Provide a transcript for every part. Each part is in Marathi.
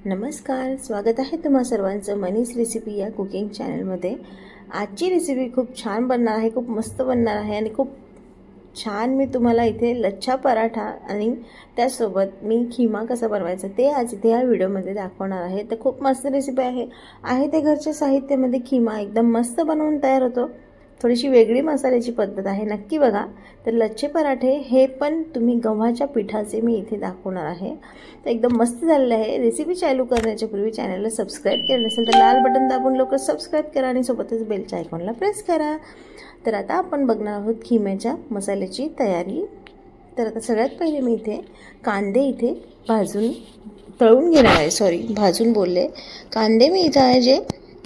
नमस्कार, स्वागत आहे तुम्हा सर्वांचं मनीस रेसिपी या कुकिंग चॅनलमध्ये। आजची रेसिपी खूप छान बनणार आहे, खूप मस्त बनणार आहे आणि खूप छान मी तुम्हाला इथे लच्छा पराठा आणि त्यासोबत मी खीमा कसा बनवायचा ते आज इथे या व्हिडिओमध्ये दाखवणार आहे। तर खूप मस्त रेसिपी आहे ते घरच्या साहित्यामध्ये खीमा एकदम मस्त बनवून तयार होतो। थोडीशी वेगळी मसाल्याची पद्धत आहे, नक्की बघा। तर लच्छे पराठे हे पण तुम्ही गव्हाच्या पिठाचे मी इथे दाखवणार आहे। तर एकदम मस्त झालेलं आहे। रेसिपी चालू करण्याच्या पूर्वी चॅनलला सबस्क्राइब केलं नसेल तर लाल बटन दाबून लवकर सबस्क्राइब करा आणि सोबतच बेलच्या आयकॉनला प्रेस करा। तर आता आपण बघणार आहोत खीम्याच्या मसाल्याची तयारी। तर आता सगळ्यात पहिले मी इथे कांदे इथे तळून घेणार आहे। भाजून बोलले, कांदे मी इथे आहे जे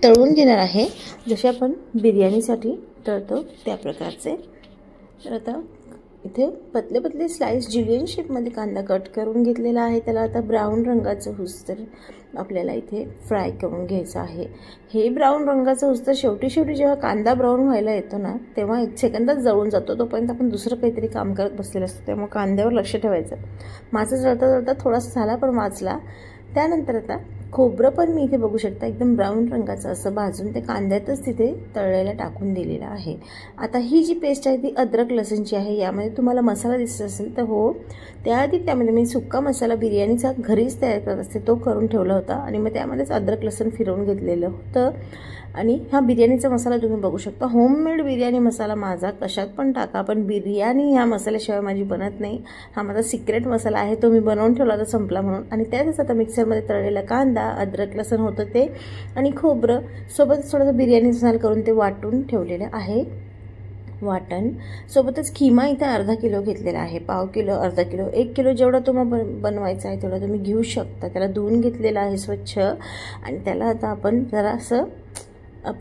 तळून घेणार आहे, जसे आपण बिर्याणीसाठी तळतो त्या प्रकारचे। तर आता इथे पतले पतले स्लाइस जुलियन शेपमध्ये कांदा कट करून घेतलेला आहे। त्याला आता ब्राऊन रंगाचं हुस्तर आपल्याला इथे फ्राय करून घ्यायचं आहे। हे ब्राऊन रंगाचं हुस्तर शेवटी जेव्हा कांदा ब्राऊन व्हायला येतो ना, तेव्हा 1 सेकंदात जळून जातो। तोपर्यंत आपण दुसरं काहीतरी काम करत बसलेलं असतो, त्यामुळे कांद्यावर लक्ष ठेवायचं। माझं जळता थोडासा झाला पण वाचला। त्यानंतर आता खोबरं पण मी इथे बघू शकता एकदम ब्राऊन रंगाचं असं भाजून ते कांद्यातच तिथे तळलेला टाकून दिलेला आहे। आता ही जी पेस्ट आहे ती अद्रक लसूणची आहे। यामध्ये तुम्हाला मसाला दिसत असेल तर हो, त्याआधी त्यामध्ये मी सुक्का मसाला बिर्याणीचा घरीच तयार करत असते, तो करून ठेवला होता आणि मग त्यामध्येच अद्रक लसूण फिरवून घेतलेलं होतं। आणि हा बिर्याणीचा मसाला तुम्ही बघू शकता, होममेड बिर्याणी मसाला माझा, कशात पण टाका, पण बिर्याणी ह्या मसाल्याशिवाय माझी बनत नाही। हा माझा सिक्रेट मसाला आहे, तो मी बनवून ठेवला होता संपला म्हणून। आणि त्यातच आता मिक्सरमध्ये तळलेला कांदा, अद्रक लसूण होतं ते आणि खोबरं सोबत थोडंसं बिर्याणी मसाला करून ते वाटून ठेवलेलं आहे। वाटण सोबतच खीमा इथे अर्धा किलो घेतलेला आहे। पाव किलो, अर्धा किलो, 1 किलो जेवढा तुम्हाला बनवायचा आहे तेवढा तुम्ही घेऊ शकता। त्याला धुवून घेतलेला आहे स्वच्छ आणि त्याला आता आपण जरासं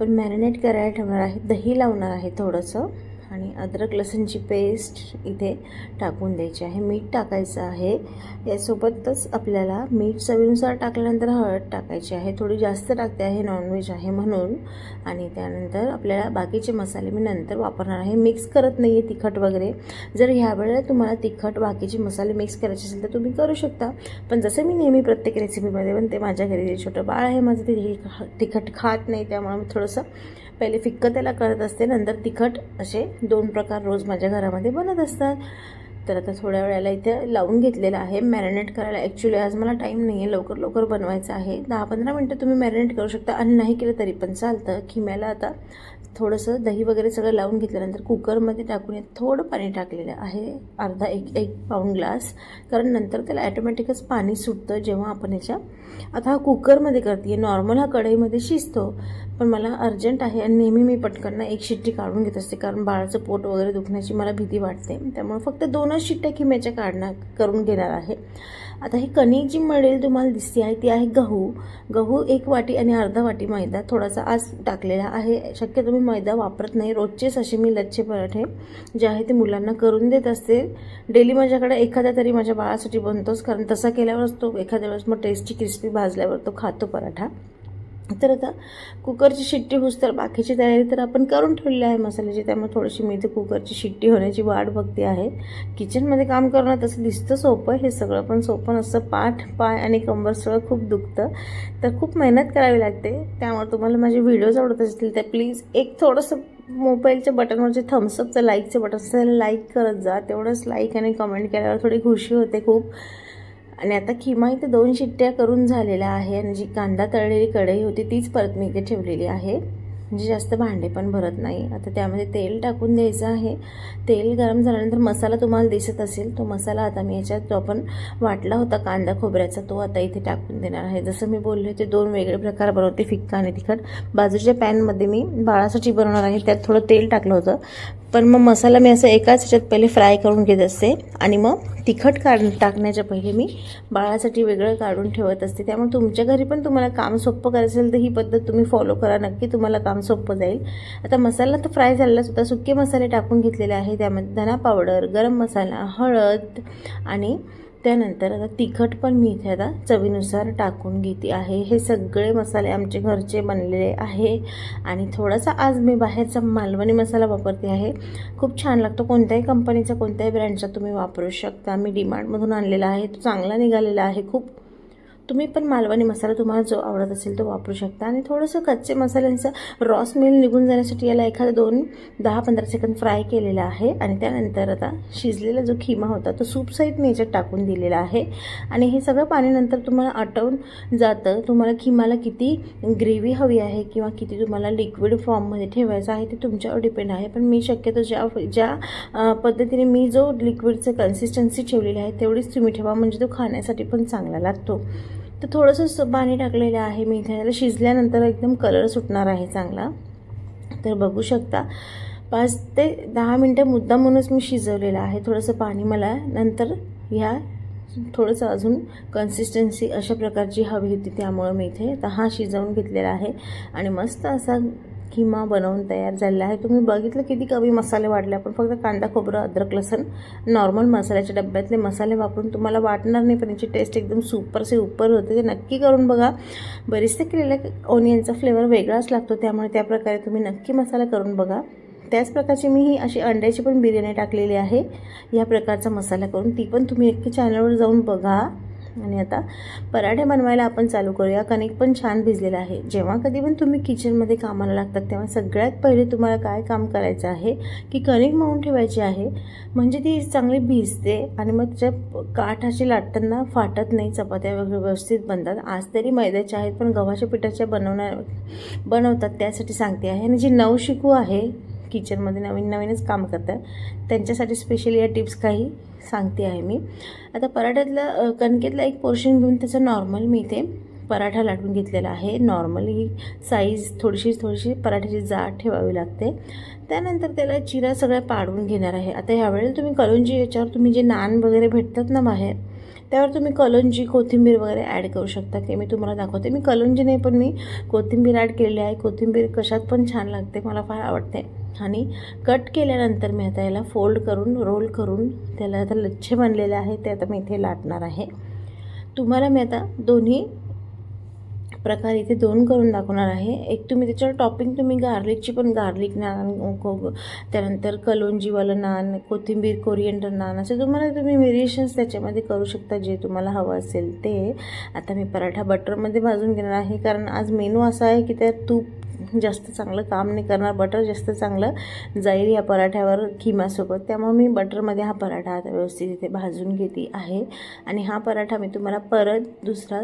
मॅरिनेट करायला ठेवणार आहे। दही लावणार आहे थोडंसं आणि अद्रक लसूणची पेस्ट इथे टाकून द्यायची आहे। मीठ टाकायचं आहे, यासोबतच आपल्याला मीठ चवीनुसार टाकल्यानंतर हळद टाकायची आहे, थोडी जास्त टाकते आहे, नॉनव्हेज आहे म्हणून। आणि त्यानंतर आपल्याला बाकीचे मसाले मी नंतर वापरणार आहे, मिक्स करत नाही आहे तिखट वगैरे। जर ह्या वेळेला तुम्हाला तिखट बाकीचे मसाले मिक्स करायचे असेल तर तुम्ही करू शकता, पण जसं मी नेहमी प्रत्येक रेसिपीमध्ये बनते, माझ्या घरी जे छोटं बाळ आहे माझं ते तिखट खात नाही, त्यामुळे मी थोडंसं पहिले फिक्कं त्याला करत असते, नंतर तिखट, असे 2 प्रकार रोज माझ्या घरामध्ये बनत असतात। तर आता थोड्या वेळाला इथे लावून घेतलेलं आहे मॅरिनेट करायला। ॲक्च्युली आज मला टाईम नाही आहे, लवकर बनवायचं आहे। 10-15 मिनटं तुम्ही मॅरिनेट करू शकता आणि नाही केलं तरी पण चालतं। खीम्याला आता थोडंसं दही वगैरे सगळं लावून घेतल्यानंतर कुकरमध्ये टाकून थोडं पाणी टाकलेलं आहे, अर्धा एक पाऊण ग्लास, कारण नंतर त्याला ॲटोमॅटिकच पाणी सुटतं जेव्हा आपण आता हा कुकरमध्ये करते, नॉर्मल हा कढईमध्ये शिजतो, पण मला अर्जंट आहे आणि नेहमी मी पटकन 1 शिट्टी काढून घेत असते, कारण बाळाचं पोट वगैरे दुखण्याची मला भीती वाटते, त्यामुळे फक्त 2च शिट्ट्या खीम्याच्या करून घेणार आहे। आता ही कणिक जी मळलेली तुम्हाला दिसते आहे ती आहे गहू 1 वाटी आणि अर्धा वाटी मैदा थोडासा आज टाकलेला आहे। शक्यतो मी मैदा वापरत नाही, रोजचेच असे मी लच्छे पराठे जे आहे ते मुलांना करून देत असते। डेली माझ्याकडे एखादा तरी माझ्या बाळासाठी बनतोच, कारण तसा केल्यावरच तो एखाद्या वेळेस मग टेस्टी क्रिस्पी भाजल्यावर तो खातो पराठा। तर आता कुकरची शिट्टी होस तर बाकीची तयारी तर आपण करून ठेवलेली आहे मसाल्याची, त्यामुळे थोडीशी मी इथे कुकरची शिट्टी होण्याची वाट बघते आहे। किचनमध्ये काम करणं तसं दिसतं सोपं, हे सगळं पण सोपं नसतं। पाठ, पाय आणि कंबर सगळं खूप दुखतं, तर खूप मेहनत करावी लागते। त्यामुळे तुम्हाला माझे व्हिडिओज आवडत असतील तर प्लीज एक थोडंसं मोबाईलच्या बटनवरचे थम्सअपचं लाईकचं बटन असतं त्याला लाईक करत जा, तेवढंच लाईक आणि कमेंट केल्यावर थोडी खुशी होते खूप। आणि आता खीमा इथे 2 शिट्ट्या करून झालेल्या आहे आणि जी कांदा तळलेली कढई होती तीच परत मी इथे ठेवलेली आहे, म्हणजे जास्त भांडे पण भरत नाही। आता त्यामध्ये तेल टाकून द्यायचं आहे। तेल गरम झाल्यानंतर मसाला तुम्हाला दिसत असेल, तो मसाला आता मी याच्यात जो आपण वाटला होता कांदा खोबऱ्याचा तो आता इथे टाकून देणार आहे। जसं मी बोलले होते 2 वेगळे प्रकार बनवते, फिक्का आणि तिखट। बाजूच्या पॅनमध्ये मी बाळासाठी बनवणार आहे, त्यात थोडं तेल टाकलं होतं, पण मग मसाला मी असं एकाच ह्याच्यात पहिले फ्राय करून घेत असते आणि मग तिखट टाकण्याच्या पहिले मी बाळासाठी वेगळं काढून ठेवत असते। त्यामुळे तुमच्या घरी पण तुम्हाला काम सोपं करायचं असेल तर ही पद्धत तुम्ही फॉलो करा, नक्की तुम्हाला काम सोपं जाईल। आता मसाला तर फ्राय झालेला सुद्धा सुके मसाले टाकून घेतलेले आहे, त्यामध्ये धना पावडर, गरम मसाला, हळद आणि त्यानंतर आता तिखट पण मी इथे आता चवीनुसार टाकून घेते आहे। हे सगळे मसाले आमचे घरचे बनलेले आहे आणि थोडासा आज मी बाहेरचा मालवणी मसाला वापरते आहे, खूप छान लागतो। कोणत्याही कंपनीचा, कोणत्याही ब्रँडचा तुम्ही वापरू शकता। मी डीमार्टमधून आणलेला आहे, तो चांगला निघालेला आहे, खूप तुम्ही पण मालवणी मसाला तुम्हाला जो आवडत असेल तो वापरू शकता आणि थोडंसं कच्चे मसाल्यांचं रॉ स्मेल निघून जाण्यासाठी याला एखादा 10-15 सेकंद फ्राय केलेला आहे आणि त्यानंतर आता शिजलेला जो खिमा होता तो सूप सहित मी याच्यात टाकून दिलेला आहे आणि हे सगळं पाणी नंतर तुम्हाला आटवून जातं। तुम्हाला खिमाला किती ग्रेव्ही हवी आहे किंवा किती तुम्हाला लिक्विड फॉर्ममध्ये ठेवायचं आहे ते तुमच्यावर डिपेंड आहे, पण मी शक्यतो ज्या पद्धतीने मी जो लिक्विडचं कन्सिस्टन्सी ठेवलेली आहे तेवढीच तुम्ही ठेवा, म्हणजे तो खाण्यासाठी पण चांगला लागतो। तर थोडंसं पाणी टाकलेलं आहे मी इथे, याला शिजल्यानंतर एकदम कलर सुटणार आहे चांगला। तर बघू शकता 5 ते 10 मिनटं मुद्दामूनच मी शिजवलेलं आहे। थोडंसं पाणी मला नंतर ह्या थोडंसं अजून कन्सिस्टन्सी अशा प्रकारची हवी होती, त्यामुळे मी इथे हा शिजवून घेतलेला आहे आणि मस्त असा खिमा बनवून तयार झालेला आहे। तुम्ही बघितलं किती कमी मसाले वाढले, आपण फक्त कांदा खोबरं अद्रक लसूण नॉर्मल मसाल्याच्या डब्यातले मसाले वापरून तुम्हाला वाटणार नाही, पण याची टेस्ट एकदम सुपर से उपर होते। ते नक्की करून बघा, बरेचसे केलेल्या ओनियनचा फ्लेवर वेगळाच लागतो, त्यामुळे त्या प्रकारे तुम्ही नक्की मसाला करून बघा। त्याच प्रकारची मी ही अशी अंड्याची पण बिर्याणी टाकलेली आहे, या प्रकारचा मसाला करून ती पण तुम्ही नक्की चॅनलवर जाऊन बघा। आणि आता पराठे बनवायला आपण चालू करूया। कणिक पण छान भिजलेलं आहे। जेव्हा कधी पण तुम्ही किचनमध्ये कामाला लागतात तेव्हा सगळ्यात पहिले तुम्हाला काय काम करायचं आहे की कणिक मळून ठेवायची आहे, म्हणजे ती चांगली भिजते आणि मग त्याच्या काठाची लाटताना फाटत नाही, चपात्या वगैरे व्यवस्थित बनतात। आज तरी मैद्याच्या आहेत पण गव्हाच्या पिठाच्या बनवतात, त्यासाठी सांगते आहे। आणि जे नवशिकू आहे किचनमध्ये नवीनच काम करतात त्यांच्यासाठी स्पेशली या टिप्स काही सांगते आहे मी। आता पराठ्यातला कणकेतला एक पोर्शन घेऊन त्याचा नॉर्मल मी इथे पराठा लाटून घेतलेला आहे। नॉर्मली साईज थोडीशी पराठ्याची जाड ठेवावी लागते। त्यानंतर त्याला चिरा सगळ्या पाडून घेणार आहे। आता ह्यावेळेला तुम्ही कलोंजी, याच्यावर तुम्ही जे नान वगैरे भेटतात ना बाहेर, त्यावर तुम्ही कलोंजी कोथिंबीर वगैरे ॲड करू शकता, ते मी तुम्हाला दाखवते। मी कलोंजी नाही पण मी कोथिंबीर ॲड केलेली आहे। कोथिंबीर कशात पण छान लागते, मला फार आवडते। आणि कट केल्यानंतर मी आता याला फोल्ड करून रोल करून त्याला आता लच्छे बनलेले आहे ते आता मी इथे लाटणार आहे। तुम्हाला मी आता दोन्ही प्रकार इथे 2 करून दाखवणार आहे। एक तुम्ही त्याच्यावर टॉपिंग तुम्ही गार्लिकची पण, गार्लिक नान, त्यानंतर कलोंजीवालं नान, कोथिंबीर कोरिएंडर नान, असे तुम्ही व्हेरिएशन्स त्याच्यामध्ये करू शकता जे तुम्हाला हवं असेल ते। आता मी पराठा बटरमध्ये भाजून घेणार आहे, कारण आज मेनू असा आहे की त्यात तूप जास्त चांगलं काम नाही करणार, बटर जास्त चांगलं जाईल या पराठ्यावर खिमासोबत, त्यामुळे मी बटरमध्ये हा पराठा आता व्यवस्थित इथे भाजून घेते आहे। आणि हा पराठा मी तुम्हाला परत दुसरा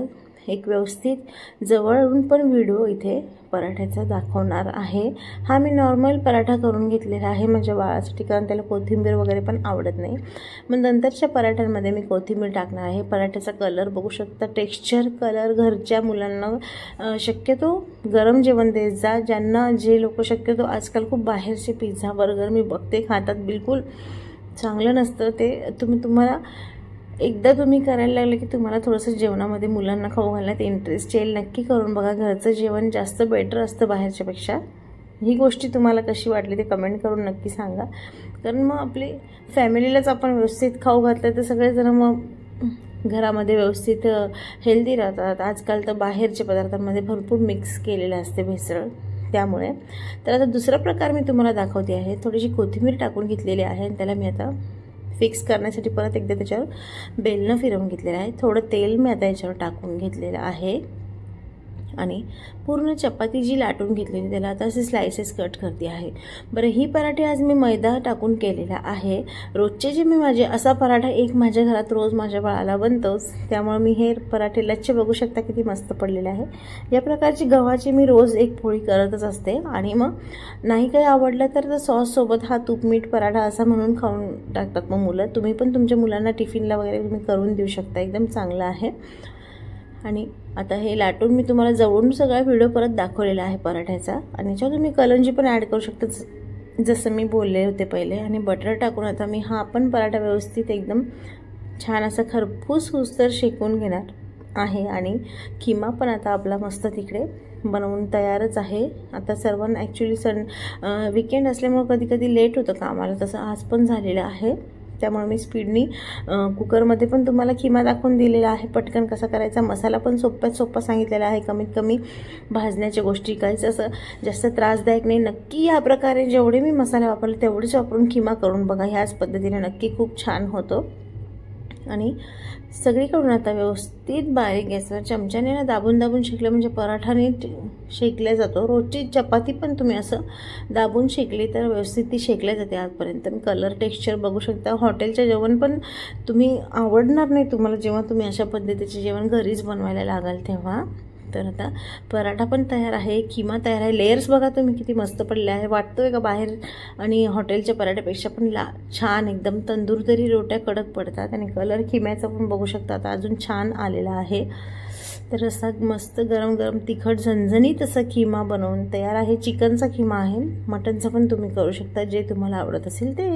एक व्यवस्थित जवळून पण व्हिडिओ इथे पराठ्याचा दाखवणार आहे। हा मी नॉर्मल पराठा करून घेतलेला आहे माझ्या बाळासाठी, कारण त्याला कोथिंबीर वगैरे पण आवडत नाही। मग नंतरच्या पराठ्यांमध्ये मी कोथिंबीर टाकणार आहे। पराठ्याचा कलर बघू शकता, टेक्स्चर कलर घरच्या मुलांना शक्यतो गरम जेवण देत जा। ज्यांना जे लोक शक्यतो आजकाल खूप बाहेरचे पिझ्झा बर्गर मी बघते खातात, बिलकुल चांगलं नसतं ते। तुम्हाला एकदा तुम्ही करायला लागले की तुम्हाला थोडंसं जेवणामध्ये मुलांना खाऊ घालण्यात इंटरेस्ट येईल। नक्की करून बघा, घरचं जेवण जास्त बेटर असतं बाहेरच्यापेक्षा। ही गोष्टी तुम्हाला कशी वाटली ते कमेंट करून नक्की सांगा, कारण मग आपली फॅमिलीलाच आपण व्यवस्थित खाऊ घातलं तर सगळेजण मग घरामध्ये व्यवस्थित हेल्दी राहतात। आजकाल तर बाहेरच्या पदार्थांमध्ये भरपूर मिक्स केलेलं असते भेसळ, त्यामुळे। तर आता दुसरा प्रकार मी तुम्हाला दाखवते आहे। थोडीशी कोथिंबीर टाकून घेतलेली आहे आणि त्याला मी आता फिक्स करण्यासाठी परत एकदा त्याच्यावर बेलनं फिरवून घेतलेलं आहे। थोडं तेल मी आता याच्यावर टाकून घेतलेलं आहे आणि पूर्ण चपाती जी लाटून घेतलेली त्याला आता असे स्लाइसेस कट करते आहे। बरं, ही पराठे आज मी मैदा टाकून केलेला आहे। रोजचे जे मी माझे असा पराठा एक माझ्या घरात रोज माझ्या बाळाला बनतोच, त्यामुळे मी हे पराठे लच्छे बघू शकता किती मस्त पडलेले आहे। या प्रकारची गव्हाची मी रोज एक पोळी करतच असते आणि मग नाही काही आवडलं तर सॉससोबत हा तूप मीठ पराठा असा म्हणून खाऊन टाकतात मग मुलं। तुम्ही पण तुमच्या मुलांना टिफिनला वगैरे तुम्ही करून देऊ शकता, एकदम चांगलं आहे। आणि आता हे लाटून मी तुम्हाला जवळून सगळा व्हिडिओ परत दाखवलेला आहे पराठ्याचा, आणि याच्यावर तुम्ही कलोंजी पण ॲड करू शकता जसं मी बोलले होते पहिले। आणि बटर टाकून आता मी हा पण पराठा व्यवस्थित एकदम छान असा खरपूस हुसतर शेकून घेणार आहे। आणि खिमा पण आता आपला मस्त तिकडे बनवून तयारच आहे। आता सर्वांना ॲक्च्युली वीकेंड असल्यामुळे कधी कधी लेट होतं कामाला, तसं आज पण झालेलं आहे, त्यामुळे मी स्पीडनी कुकरमध्ये पण तुम्हाला खिमा दाखवून दिलेला आहे, पटकन कसा करायचा। मसाला पण सोपा सांगितलेला आहे, कमीत कमी भाजण्याच्या गोष्टी काहीच असं जास्त त्रासदायक नाही। नक्की या प्रकारे जेवढे मी मसाले वापरले तेवढेच वापरून खिमा करून बघा, ह्याच पद्धतीने नक्की खूप छान होतो। आणि सगळीकडून आता व्यवस्थित बारीक गॅसवर चमच्याने ना दाबून दाबून शेकलं म्हणजे पराठा नीट शेकला जातो. रोजची चपाती पण तुम्ही असं दाबून शेकली तर व्यवस्थित ती शेकल्या जाते आतपर्यंत. कलर टेक्स्चर बघू शकता. हॉटेलचं जेवण पण तुम्ही आवडणार नाही तुम्हाला जेव्हा तुम्ही अशा पद्धतीचे जेवण घरीच बनवायला लागाल तेव्हा. तर आता पराठा पण तयार आहे, किमा तयार आहे. लेयर्स बघा तुम्ही किती मस्त पडले आहे. वाटतोय का बाहेर आणि हॉटेलच्या पराठ्यापेक्षा पण छान एकदम तंदूर तरी रोट्या कडक पडतात. आणि कलर किम्याचा पण बघू शकता आता अजून छान आलेला आहे. तर असा मस्त गरम गरम तिखट झणझणीत असा किमा बनवून तयार आहे. चिकनचा किमा आहे, मटनचा पण तुम्ही करू शकता जे तुम्हाला आवडत असेल ते.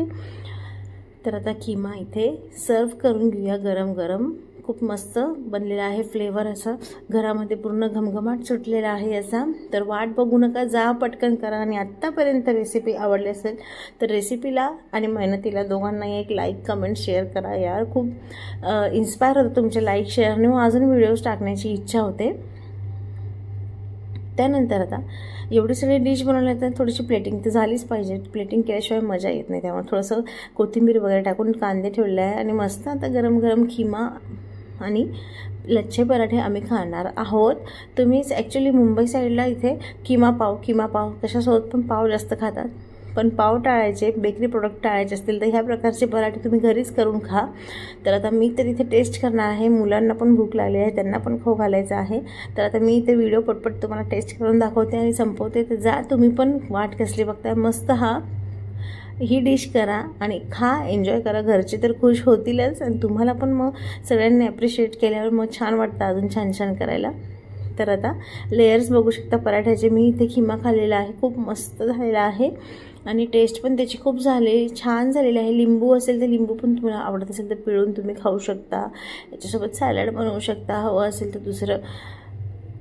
तर आता किमा इथे सर्व करून घेऊया गरम गरम. खूप मस्त बनलेला आहे. फ्लेवर असा घरामध्ये पूर्ण घमघमाट सुटलेला आहे असा. तर वाट बघू नका, जा पटकन करा. आणि आत्तापर्यंत रेसिपी आवडली असेल तर रेसिपीला आणि मेहनतीला दोघांना एक लाईक कमेंट शेअर करा यार. खूप इन्स्पायर होतं तुमचे लाईक शेअरने, अजून व्हिडिओज टाकण्याची इच्छा होते. त्यानंतर आता एवढी सगळी डिश बनवल्या तर थोडीशी प्लेटिंग तर झालीच पाहिजे. प्लेटिंग केल्याशिवाय मजा येत नाही. त्यामुळे थोडंसं कोथिंबीर वगैरे टाकून कांदे ठेवले आहे आणि मस्त आता गरम गरम खिमा आणि लच्छे पराठे आम्ही खाणार आहोत. तुम्हीच ॲक्च्युली मुंबई साईडला इथे किमा पाव कशासोबत पण पाव जास्त खातात, पण पाव टाळायचे, बेकरी प्रोडक्ट टाळायचे असतील तर ह्या प्रकारचे पराठे तुम्ही घरीच करून खा. तर आता मी तर इथे टेस्ट करणार आहे. मुलांना पण भूक लागली आहे, त्यांना पण खाऊ घालायचं आहे. तर आता मी इथे व्हिडिओ पटपट तुम्हाला टेस्ट करून दाखवते आणि संपवते. तर जा तुम्ही पण वाट कसली बघताय. मस्त ही डिश करा आणि खा, एन्जॉय करा. घरचे तर खुश होतीलच आणि तुम्हाला पण मग सगळ्यांनी ॲप्रिशिएट केल्यावर मग छान वाटतं अजून छान छान करायला. तर आता लेयर्स बघू शकता पराठ्याचे. मी इथे खिमा खाल्लेला आहे, खूप मस्त झालेला आहे आणि टेस्ट पण त्याची खूप छान झालेली आहे. लिंबू असेल तर लिंबू पण तुम्हाला आवडत असेल तर पिळून तुम्ही खाऊ शकता. याच्यासोबत सॅलड बनवू शकता. हवं असेल तर दुसरं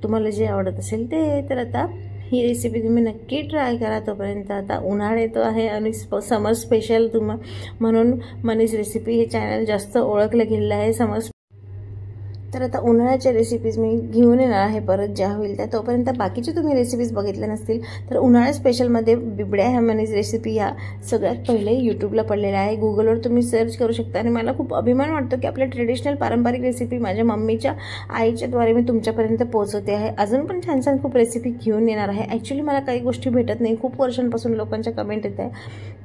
तुम्हाला जे आवडत असेल ते. तर आता ही रेसिपी तुम्ही नक्की ट्राय करा. तोपर्यंत आता उन्हाळा येतो आहे आणि समर स्पेशल म्हणून मनीष रेसिपी हे चॅनल जास्त ओळखलं गेलेलं आहे समर. तर आता उन्हाळ्याच्या रेसिपीज मी घेऊन येणार आहे परत ज्या होईल त्या. तोपर्यंत बाकीचे तुम्ही रेसिपीज बघितल्या नसतील तर उन्हाळ्या स्पेशलमध्ये बिबड्या ह्या मनीष रेसिपी या सगळ्यात पहिले यूट्यूबला पडलेल्या आहे. गुगलवर तुम्ही सर्च करू शकता. आणि मला खूप अभिमान वाटतो की आपल्या ट्रेडिशनल पारंपरिक रेसिपी माझ्या मम्मीच्या आईच्याद्वारे मी तुमच्यापर्यंत पोहोचवते आहे. अजून पण छान छान खूप रेसिपी घेऊन येणार आहे. ॲक्च्युली मला काही गोष्टी भेटत नाही, खूप वर्षांपासून लोकांच्या कमेंट येत आहे,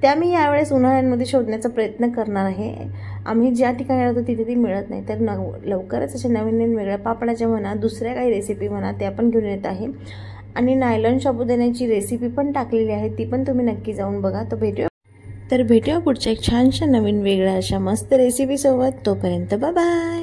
त्या मी यावेळेस उन्हाळ्यांमध्ये शोधण्याचा प्रयत्न करणार आहे. आम्ही ज्या ठिकाणी राहतो तिथे ती मिळत नाही. तर लवकरच अशा नवीन नवीन वेगळ्या पापडाच्या म्हणा, दुसऱ्या काही रेसिपी म्हणा, त्या पण घेऊन येत आहे. आणि नायलॉन साबुदाण्याची रेसिपी पण टाकलेली आहे, ती पण तुम्ही नक्की जाऊन बघा. तर भेटूया पुढच्या एक छानशा नवीन वेगळ्या अशा मस्त रेसिपीसोबत. तोपर्यंत बाय बाय.